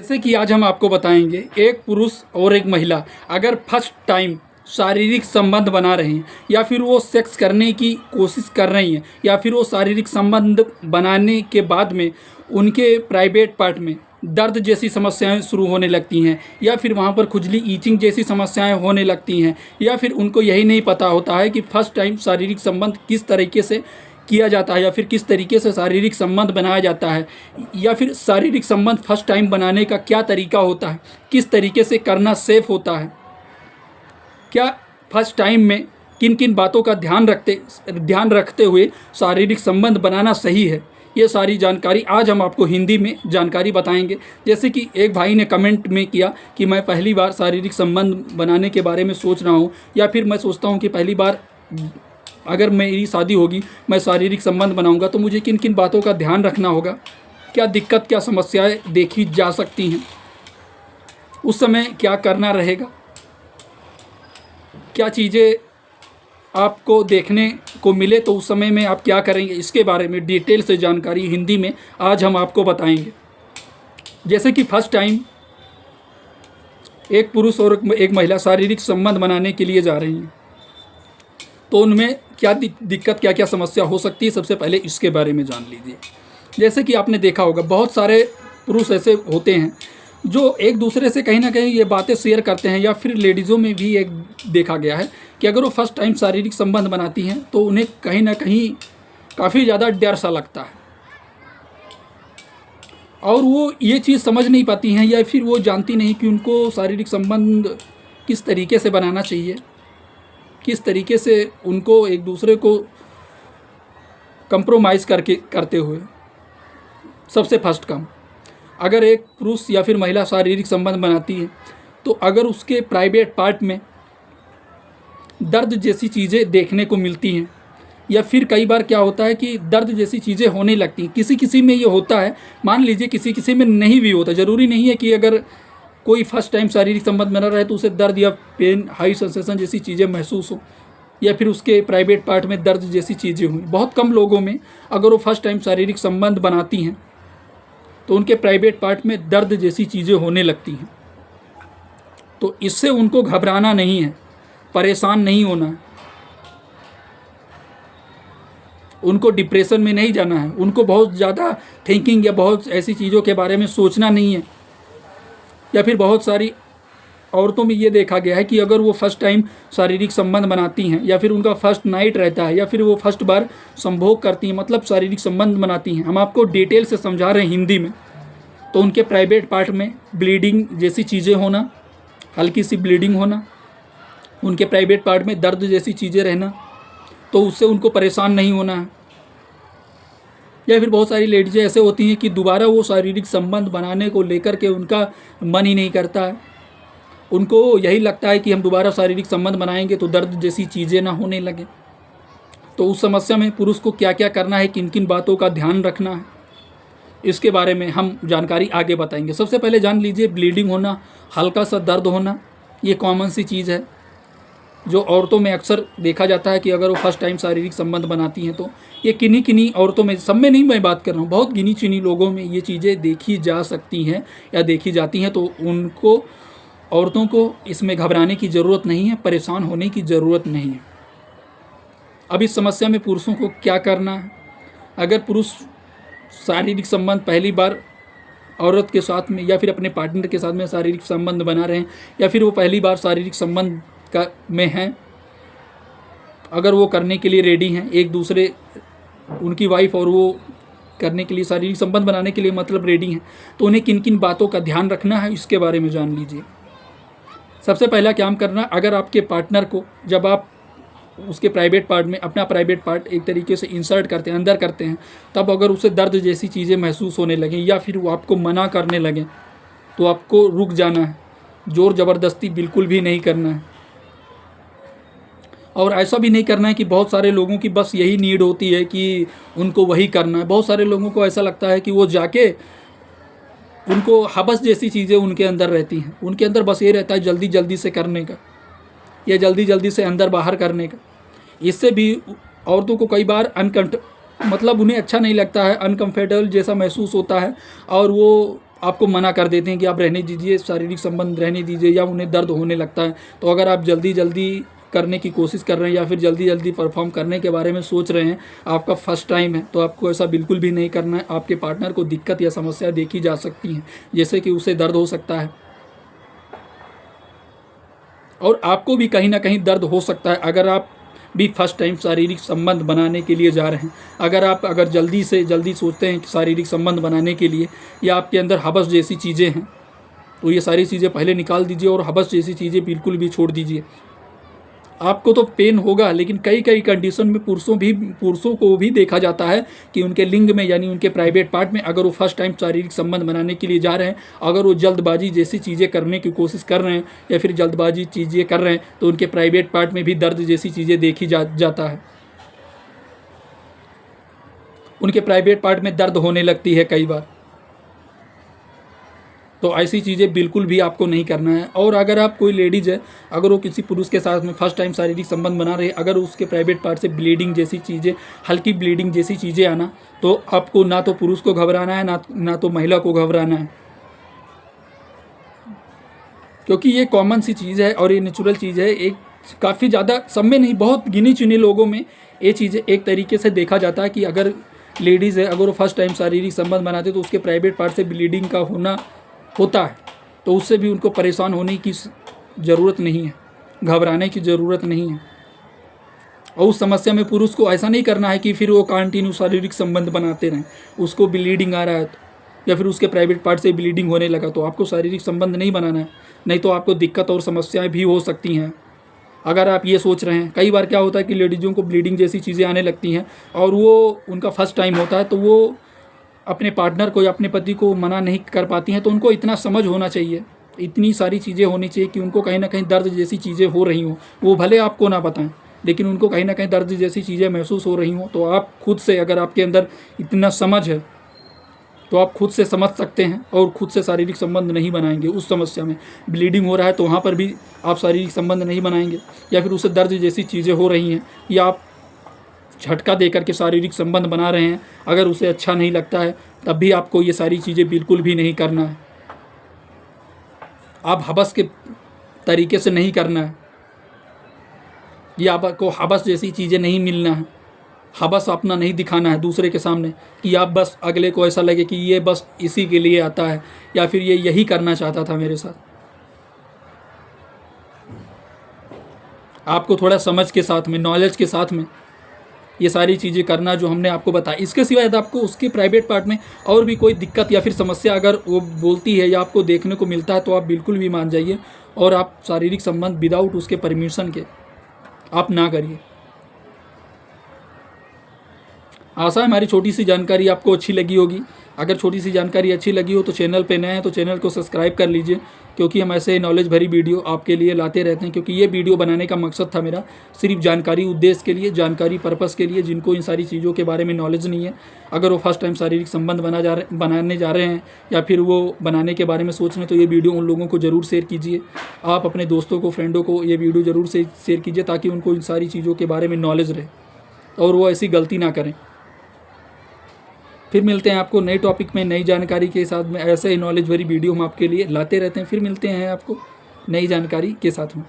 जैसे कि आज हम आपको बताएंगे, एक पुरुष और एक महिला अगर फर्स्ट टाइम शारीरिक संबंध बना रहे हैं या फिर वो सेक्स करने की कोशिश कर रही हैं या फिर वो शारीरिक संबंध बनाने के बाद में उनके प्राइवेट पार्ट में दर्द जैसी समस्याएं शुरू होने लगती हैं या फिर वहाँ पर खुजली ईचिंग जैसी समस्याएं होने लगती हैं या फिर उनको यही नहीं पता होता है कि फर्स्ट टाइम शारीरिक संबंध किस तरीके से किया जाता है या फिर किस तरीके से शारीरिक संबंध बनाया जाता है या फिर शारीरिक संबंध फर्स्ट टाइम बनाने का क्या तरीका होता है, किस तरीके से करना सेफ होता है, क्या फर्स्ट टाइम में किन किन बातों का ध्यान रखते हुए शारीरिक संबंध बनाना सही है। ये सारी जानकारी आज हम आपको हिंदी में जानकारी बताएंगे। जैसे कि एक भाई ने कमेंट में किया कि मैं पहली बार शारीरिक संबंध बनाने के बारे में सोच रहा हूँ या फिर मैं सोचता हूँ कि पहली बार अगर मेरी शादी होगी मैं शारीरिक संबंध बनाऊंगा तो मुझे किन किन बातों का ध्यान रखना होगा, क्या दिक्कत क्या समस्याएं देखी जा सकती हैं, उस समय क्या करना रहेगा, क्या चीज़ें आपको देखने को मिले तो उस समय में आप क्या करेंगे, इसके बारे में डिटेल से जानकारी हिंदी में आज हम आपको बताएंगे। जैसे कि फर्स्ट टाइम एक पुरुष और एक महिला शारीरिक संबंध बनाने के लिए जा रही हैं तो उनमें क्या दिक्कत क्या क्या समस्या हो सकती है, सबसे पहले इसके बारे में जान लीजिए। जैसे कि आपने देखा होगा बहुत सारे पुरुष ऐसे होते हैं जो एक दूसरे से कहीं ना कहीं ये बातें शेयर करते हैं या फिर लेडीज़ों में भी एक देखा गया है कि अगर वो फर्स्ट टाइम शारीरिक संबंध बनाती हैं तो उन्हें कहीं ना कहीं काफ़ी ज़्यादा डर सा लगता है और वो ये चीज़ समझ नहीं पाती हैं या फिर वो जानती नहीं कि उनको शारीरिक संबंध किस तरीके से बनाना चाहिए, किस तरीके से उनको एक दूसरे को कंप्रोमाइज़ करते हुए। सबसे फर्स्ट काम, अगर एक पुरुष या फिर महिला शारीरिक संबंध बनाती है तो अगर उसके प्राइवेट पार्ट में दर्द जैसी चीज़ें देखने को मिलती हैं या फिर कई बार क्या होता है कि दर्द जैसी चीज़ें होने लगती हैं, किसी किसी में ये होता है, मान लीजिए किसी किसी में नहीं भी होता, ज़रूरी नहीं है कि अगर कोई फर्स्ट टाइम शारीरिक संबंध बना रहा है तो उसे दर्द या पेन, हाई सेंसेशन जैसी चीज़ें महसूस हो या फिर उसके प्राइवेट पार्ट में दर्द जैसी चीज़ें हुई। बहुत कम लोगों में अगर वो फर्स्ट टाइम शारीरिक संबंध बनाती हैं तो उनके प्राइवेट पार्ट में दर्द जैसी चीज़ें होने लगती हैं। तो इससे उनको घबराना नहीं है, परेशान नहीं होना है, उनको डिप्रेशन में नहीं जाना है, उनको बहुत ज़्यादा थिंकिंग या बहुत ऐसी चीज़ों के बारे में सोचना नहीं है। या फिर बहुत सारी औरतों में ये देखा गया है कि अगर वो फर्स्ट टाइम शारीरिक संबंध बनाती हैं या फिर उनका फर्स्ट नाइट रहता है या फिर वो फर्स्ट बार संभोग करती हैं, मतलब शारीरिक संबंध बनाती हैं, हम आपको डिटेल से समझा रहे हैं हिंदी में, तो उनके प्राइवेट पार्ट में ब्लीडिंग जैसी चीज़ें होना, हल्की सी ब्लीडिंग होना, उनके प्राइवेट पार्ट में दर्द जैसी चीज़ें रहना, तो उससे उनको परेशान नहीं होना है। या फिर बहुत सारी लेडीज़ें ऐसे होती हैं कि दोबारा वो शारीरिक संबंध बनाने को लेकर के उनका मन ही नहीं करता है, उनको यही लगता है कि हम दोबारा शारीरिक संबंध बनाएंगे तो दर्द जैसी चीज़ें ना होने लगे। तो उस समस्या में पुरुष को क्या क्या करना है, किन किन बातों का ध्यान रखना है, इसके बारे में हम जानकारी आगे बताएंगे। सबसे पहले जान लीजिए, ब्लीडिंग होना, हल्का सा दर्द होना, ये कॉमन सी चीज़ है जो औरतों में अक्सर देखा जाता है कि अगर वो फर्स्ट टाइम शारीरिक संबंध बनाती हैं तो ये किन्हीं किन्हीं औरतों में, सब में नहीं मैं बात कर रहा हूँ, बहुत गिनी चुनी लोगों में ये चीज़ें देखी जा सकती हैं या देखी जाती हैं। तो उनको, औरतों को इसमें घबराने की ज़रूरत नहीं है, परेशान होने की ज़रूरत नहीं है। अब इस समस्या में पुरुषों को क्या करना है, अगर पुरुष शारीरिक संबंध पहली बार औरत के साथ में या फिर अपने पार्टनर के साथ में शारीरिक संबंध बना रहे हैं या फिर वो पहली बार शारीरिक संबंध में हैं, अगर वो करने के लिए रेडी हैं, एक दूसरे, उनकी वाइफ और वो करने के लिए, शारीरिक संबंध बनाने के लिए मतलब रेडी हैं, तो उन्हें किन किन बातों का ध्यान रखना है इसके बारे में जान लीजिए। सबसे पहला काम करना, अगर आपके पार्टनर को जब आप उसके प्राइवेट पार्ट में अपना प्राइवेट पार्ट एक तरीके से इंसर्ट करते हैं, अंदर करते हैं, तब अगर उसे दर्द जैसी चीज़ें महसूस होने लगें या फिर वो आपको मना करने लगें तो आपको रुक जाना है, ज़ोर ज़बरदस्ती बिल्कुल भी नहीं करना है। और ऐसा भी नहीं करना है कि बहुत सारे लोगों की बस यही नीड होती है कि उनको वही करना है। बहुत सारे लोगों को ऐसा लगता है कि वो जाके, उनको हवस जैसी चीज़ें उनके अंदर रहती हैं, उनके अंदर बस ये रहता है जल्दी जल्दी से करने का या जल्दी जल्दी से अंदर बाहर करने का। इससे भी औरतों को कई बार मतलब उन्हें अच्छा नहीं लगता है, अनकम्फर्टेबल जैसा महसूस होता है और वो आपको मना कर देते हैं कि आप रहने दीजिए, शारीरिक संबंध रहने दीजिए, या उन्हें दर्द होने लगता है। तो अगर आप जल्दी जल्दी करने की कोशिश कर रहे हैं या फिर जल्दी जल्दी परफॉर्म करने के बारे में सोच रहे हैं, आपका फर्स्ट टाइम है, तो आपको ऐसा बिल्कुल भी नहीं करना है। आपके पार्टनर को दिक्कत या समस्या देखी जा सकती हैं, जैसे कि उसे दर्द हो सकता है और आपको भी कहीं ना कहीं दर्द हो सकता है अगर आप भी फर्स्ट टाइम शारीरिक संबंध बनाने के लिए जा रहे हैं। अगर जल्दी से जल्दी सोचते हैं शारीरिक संबंध बनाने के लिए, या आपके अंदर हवस जैसी चीज़ें हैं, तो ये सारी चीज़ें पहले निकाल दीजिए और हवस जैसी चीज़ें बिल्कुल भी छोड़ दीजिए। आपको तो पेन होगा, लेकिन कई कई कंडीशन में पुरुषों को भी देखा जाता है कि उनके लिंग में, यानी उनके प्राइवेट पार्ट में, अगर वो फर्स्ट टाइम शारीरिक संबंध बनाने के लिए जा रहे हैं, अगर वो जल्दबाजी जैसी चीज़ें करने की कोशिश कर रहे हैं या फिर जल्दबाजी चीज़ें कर रहे हैं, तो उनके प्राइवेट पार्ट में भी दर्द जैसी चीज़ें देखी जाता है। उनके प्राइवेट पार्ट में दर्द होने लगती है कई बार। तो ऐसी चीज़ें बिल्कुल भी आपको नहीं करना है। और अगर आप कोई लेडीज़ है, अगर वो किसी पुरुष के साथ में फर्स्ट टाइम शारीरिक संबंध बना रहे हैं, अगर उसके प्राइवेट पार्ट से ब्लीडिंग जैसी चीज़ें, हल्की ब्लीडिंग जैसी चीज़ें आना, तो आपको ना तो पुरुष को घबराना है, ना तो महिला को घबराना है, क्योंकि ये कॉमन सी चीज़ है और ये नेचुरल चीज़ है। एक काफ़ी ज़्यादा सब में नहीं, बहुत गिनी चुनी लोगों में ये चीज़ें एक तरीके से देखा जाता है कि अगर लेडीज़ है, अगर वो फर्स्ट टाइम शारीरिक संबंध बनाते तो उसके प्राइवेट पार्ट से ब्लीडिंग का होता है, तो उससे भी उनको परेशान होने की ज़रूरत नहीं है, घबराने की ज़रूरत नहीं है। और उस समस्या में पुरुष को ऐसा नहीं करना है कि फिर वो कंटिन्यू शारीरिक संबंध बनाते रहें। उसको ब्लीडिंग आ रहा है या फिर उसके प्राइवेट पार्ट से ब्लीडिंग होने लगा, तो आपको शारीरिक संबंध नहीं बनाना है, नहीं तो आपको दिक्कत और समस्याएं भी हो सकती हैं। अगर आप ये सोच रहे हैं, कई बार क्या होता है कि लेडीज़ों को ब्लीडिंग जैसी चीज़ें आने लगती हैं और वो उनका फर्स्ट टाइम होता है, तो वो अपने पार्टनर को या अपने पति को मना नहीं कर पाती हैं। तो उनको इतना समझ होना चाहिए, इतनी सारी चीज़ें होनी चाहिए कि उनको कहीं ना कहीं दर्द जैसी चीज़ें हो रही हों, वो भले आपको ना बताएं, लेकिन उनको कहीं ना कहीं दर्द जैसी चीज़ें महसूस हो रही हों। तो आप खुद से, अगर आपके अंदर इतना समझ है, तो आप खुद से समझ सकते हैं और खुद से शारीरिक संबंध नहीं बनाएंगे। उस समस्या में ब्लीडिंग हो रहा है तो वहाँ पर भी आप शारीरिक संबंध नहीं बनाएंगे, या फिर उसे दर्द जैसी चीज़ें हो रही हैं, या आप झटका दे करके शारीरिक संबंध बना रहे हैं, अगर उसे अच्छा नहीं लगता है, तब भी आपको ये सारी चीज़ें बिल्कुल भी नहीं करना है। आप हवस के तरीके से नहीं करना है, या आपको हवस जैसी चीज़ें नहीं मिलना है। हवस अपना नहीं दिखाना है दूसरे के सामने कि आप बस अगले को ऐसा लगे कि ये बस इसी के लिए आता है, या फिर ये यही करना चाहता था मेरे साथ। आपको थोड़ा समझ के साथ में, नॉलेज के साथ में ये सारी चीज़ें करना जो हमने आपको बताया। इसके सिवा यदि आपको उसके प्राइवेट पार्ट में और भी कोई दिक्कत या फिर समस्या अगर वो बोलती है या आपको देखने को मिलता है, तो आप बिल्कुल भी मान जाइए और आप शारीरिक संबंध विदाउट उसके परमिशन के आप ना करिए। आशा है हमारी छोटी सी जानकारी आपको अच्छी लगी होगी। अगर छोटी सी जानकारी अच्छी लगी हो तो चैनल पे नए हैं तो चैनल को सब्सक्राइब कर लीजिए, क्योंकि हम ऐसे नॉलेज भरी वीडियो आपके लिए लाते रहते हैं। क्योंकि ये वीडियो बनाने का मकसद था मेरा सिर्फ जानकारी उद्देश्य के लिए, जानकारी पर्पस के लिए, जिनको इन सारी चीज़ों के बारे में नॉलेज नहीं है, अगर वो फर्स्ट टाइम शारीरिक संबंध बनाने जा रहे हैं या फिर वो बनाने के बारे में सोच रहे हैं, तो ये वीडियो उन लोगों को ज़रूर शेयर कीजिए। आप अपने दोस्तों को, फ्रेंडों को ये वीडियो ज़रूर से शेयर कीजिए, ताकि उनको इन सारी चीज़ों के बारे में नॉलेज रहे और वो ऐसी गलती ना करें। फिर मिलते हैं आपको नए टॉपिक में, नई जानकारी के साथ में। ऐसे ही नॉलेज भरी वीडियो हम आपके लिए लाते रहते हैं। फिर मिलते हैं आपको नई जानकारी के साथ में।